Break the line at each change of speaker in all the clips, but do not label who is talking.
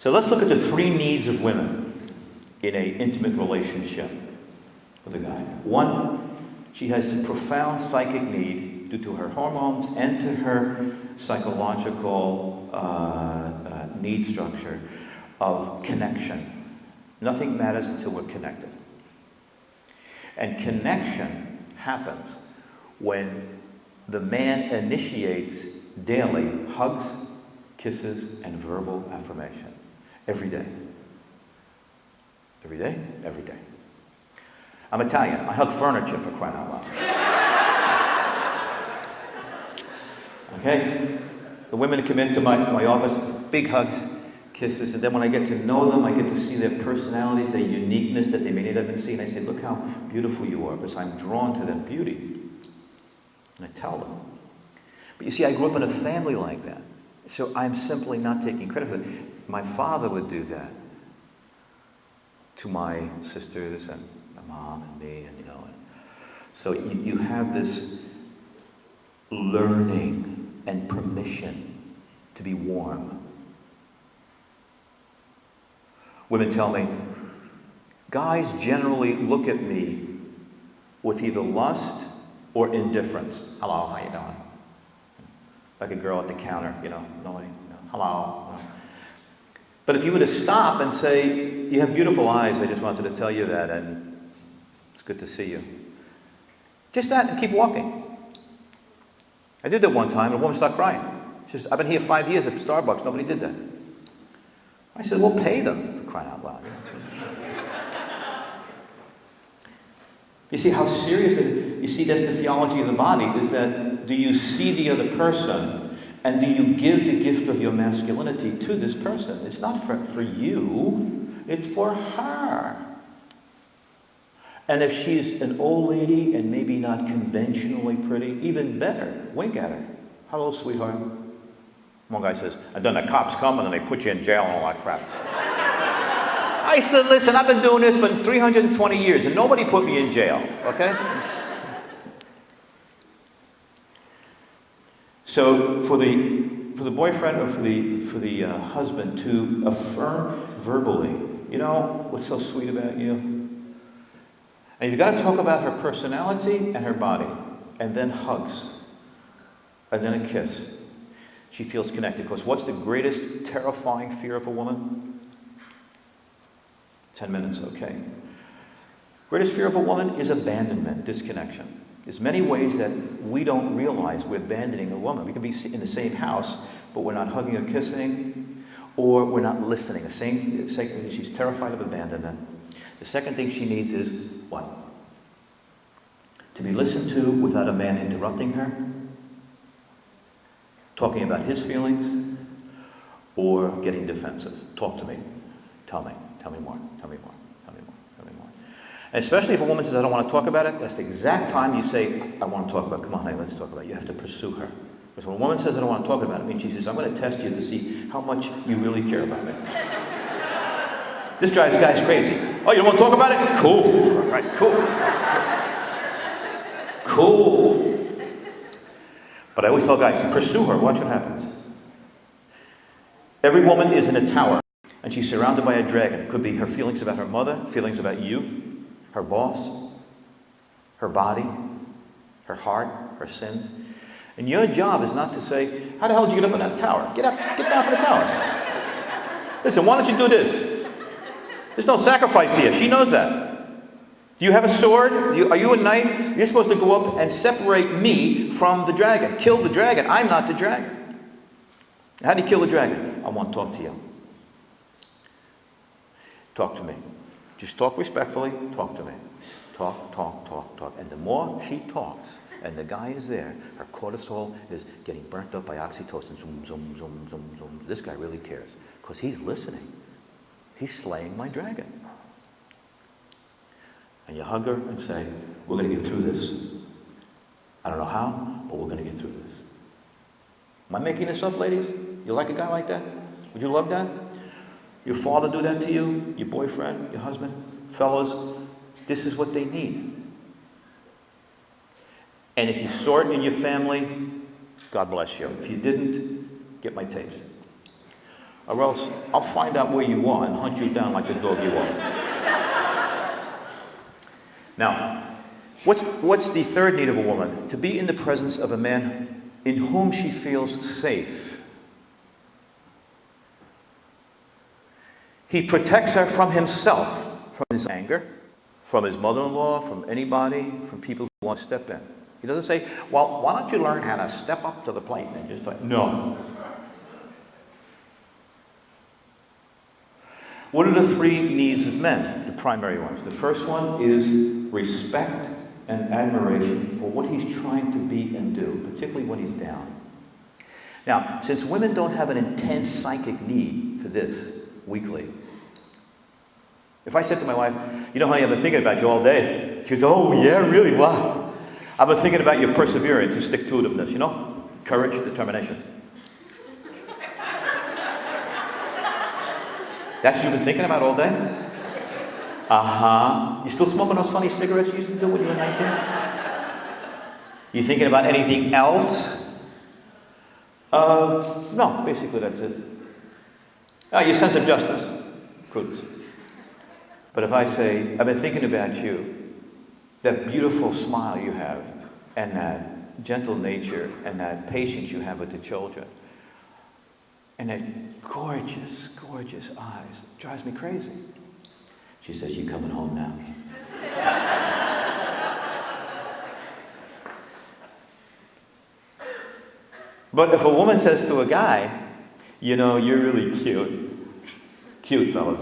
So let's look at the 3 needs of women in an intimate relationship with a guy. 1, she has a profound psychic need due to her hormones and to her psychological need structure of connection. Nothing matters until we're connected. And connection happens when the man initiates daily hugs, kisses, and verbal affirmation. Every day. Every day? Every day. I'm Italian. I hug furniture, for crying out loud. Okay? The women come into my office, big hugs, kisses, and then when I get to know them, I get to see their personalities, their uniqueness that they may not have seen. I say, look how beautiful you are, because I'm drawn to their beauty. And I tell them. But you see, I grew up in a family like that. So I'm simply not taking credit for it. My father would do that to my sisters and my mom and me, and so you have this learning and permission to be warm. Women tell me, guys generally look at me with either lust or indifference. Hello, how you doing? Like a girl at the counter, nobody, hello. But if you were to stop and say, you have beautiful eyes, I just wanted to tell you that, and it's good to see you. Just that, and keep walking. I did that one time, and a woman started crying. She says, I've been here 5 years at Starbucks, nobody did that. I said, well, pay them, for crying out loud. You see how serious it is? You see, that's the theology of the body, is that do you see the other person, and do you give the gift of your masculinity to this person? It's not for you, it's for her. And if she's an old lady and maybe not conventionally pretty, even better, wink at her. Hello, sweetheart. One guy says, and then the cops come and then they put you in jail and all that crap. I said, listen, I've been doing this for 320 years and nobody put me in jail, okay? So for the boyfriend or for the husband to affirm verbally, what's so sweet about you? And you've got to talk about her personality and her body, and then hugs, and then a kiss. She feels connected. Because what's the greatest terrifying fear of a woman? 10 minutes, okay. Greatest fear of a woman is abandonment, disconnection. There's many ways that we don't realize we're abandoning a woman. We can be in the same house, but we're not hugging or kissing, or we're not listening. The same thing, she's terrified of abandonment. The second thing she needs is what? To be listened to without a man interrupting her, talking about his feelings, or getting defensive. Talk to me. Tell me more. Tell me more. Tell me more. Tell me more. And especially if a woman says, I don't want to talk about it, that's the exact time you say, I want to talk about it. Come on, honey, let's talk about it. You have to pursue her. Because when a woman says, I don't want to talk about it, it means she says, I'm going to test you to see how much you really care about me. This drives guys crazy. Oh, you don't want to talk about it? Cool. Right, cool. Cool. But I always tell guys, pursue her, watch what happens. Every woman is in a tower, and she's surrounded by a dragon. It could be her feelings about her mother, feelings about you, her boss, her body, her heart, her sins. And your job is not to say, how the hell did you get up on that tower? Get down from the tower. Listen, why don't you do this? There's no sacrifice here. She knows that. Do you have a sword? Are you a knight? You're supposed to go up and separate me from the dragon. Kill the dragon. I'm not the dragon. How do you kill the dragon? I want to talk to you. Talk to me. Just talk respectfully. Talk to me. Talk. And the more she talks, and the guy is there, her cortisol is getting burnt up by oxytocin. Zoom, zoom, zoom, zoom, zoom. This guy really cares because he's listening. He's slaying my dragon. And you hug her and say, we're going to get through this. I don't know how, but we're going to get through this. Am I making this up, ladies? You like a guy like that? Would you love that? Your father do that to you? Your boyfriend? Your husband? Fellas, this is what they need. And if you saw it in your family, God bless you. If you didn't, get my tapes. or else I'll find out where you are and hunt you down like the dog you are. Now, what's the third need of a woman? To be in the presence of a man in whom she feels safe. He protects her from himself, from his anger, from his mother-in-law, from anybody, from people who want to step in. He doesn't say, well, why don't you learn how to step up to the plate? And just like, no. What are the three needs of men, the primary ones? The first one is respect and admiration for what he's trying to be and do, particularly when he's down. Now, since women don't have an intense psychic need for this weekly, if I said to my wife, you know, honey, I've been thinking about you all day. She goes, oh, yeah, really? Wow. I've been thinking about your perseverance and stick-to-itiveness, you know? Courage, determination. That's what you've been thinking about all day? Uh-huh. You still smoking those funny cigarettes you used to do when you were 19? You thinking about anything else? No, basically that's it. Your sense of justice, prudence. But if I say, I've been thinking about you, that beautiful smile you have, and that gentle nature, and that patience you have with the children, and that gorgeous, gorgeous eyes, it drives me crazy. She says, you coming home now? But if a woman says to a guy, you know, you're really cute. Cute, fellas.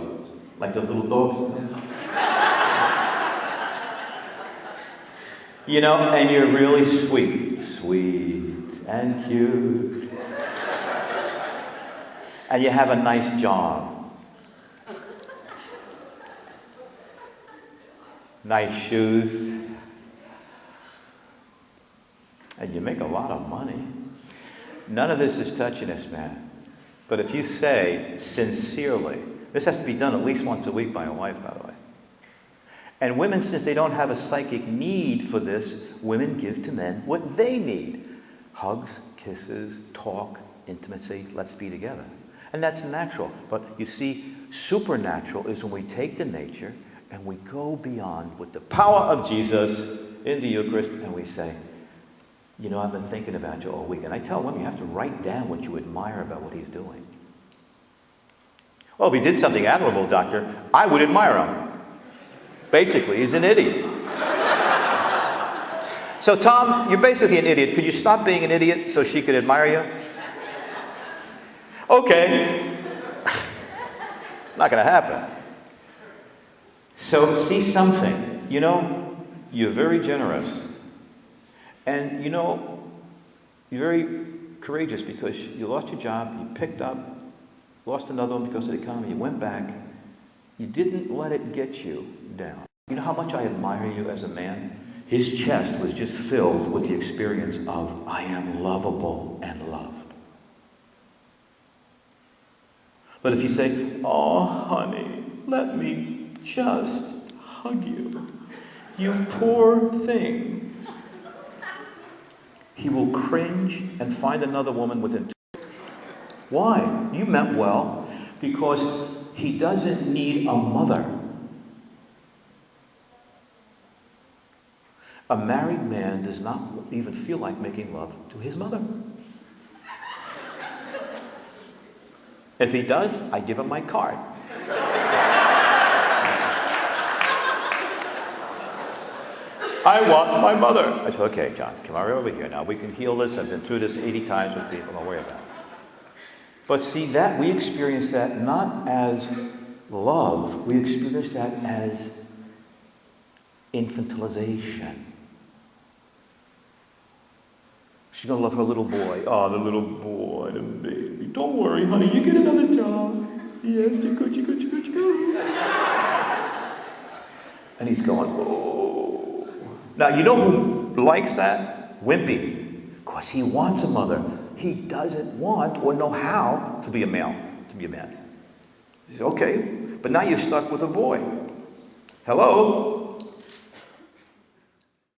Like those little dogs. You know, and you're really sweet. Sweet and cute. And you have a nice job. Nice shoes. And you make a lot of money. None of this is touching us, man. But if you say sincerely, this has to be done at least once a week by a wife, by the way. And women, since they don't have a psychic need for this, women give to men what they need. Hugs, kisses, talk, intimacy, let's be together. And that's natural. But you see, supernatural is when we take the nature and we go beyond with the power of Jesus in the Eucharist and we say, you know, I've been thinking about you all week. And I tell women, you have to write down what you admire about what he's doing. Well, if he did something admirable, doctor, I would admire him. Basically, he's an idiot. So, Tom, you're basically an idiot. Could you stop being an idiot so she could admire you? Okay. Not going to happen. So, see something. You know, you're very generous. And, you know, you're very courageous because you lost your job, you picked up, lost another one because of the economy, you went back. You didn't let it get you down. You know how much I admire you as a man? His chest was just filled with the experience of, I am lovable and loved. But if you say, oh, honey, let me just hug you, you poor thing, he will cringe and find another woman within 2 days. Why? You meant well, because he doesn't need a mother. A married man does not even feel like making love to his mother. If he does, I give him my card. I want my mother. I said, okay, John, come right over here. Now we can heal this. I've been through this 80 times with people. Don't worry about it. But see, that we experience that not as love. We experience that as infantilization. She's going to love her little boy. Oh, the little boy, the baby. Don't worry, honey. You get another job. Yes, you could. And he's going, oh. Now, you know who likes that? Wimpy. Because he wants a mother. He doesn't want or know how to be a male, to be a man. He says, okay, but now you're stuck with a boy. Hello?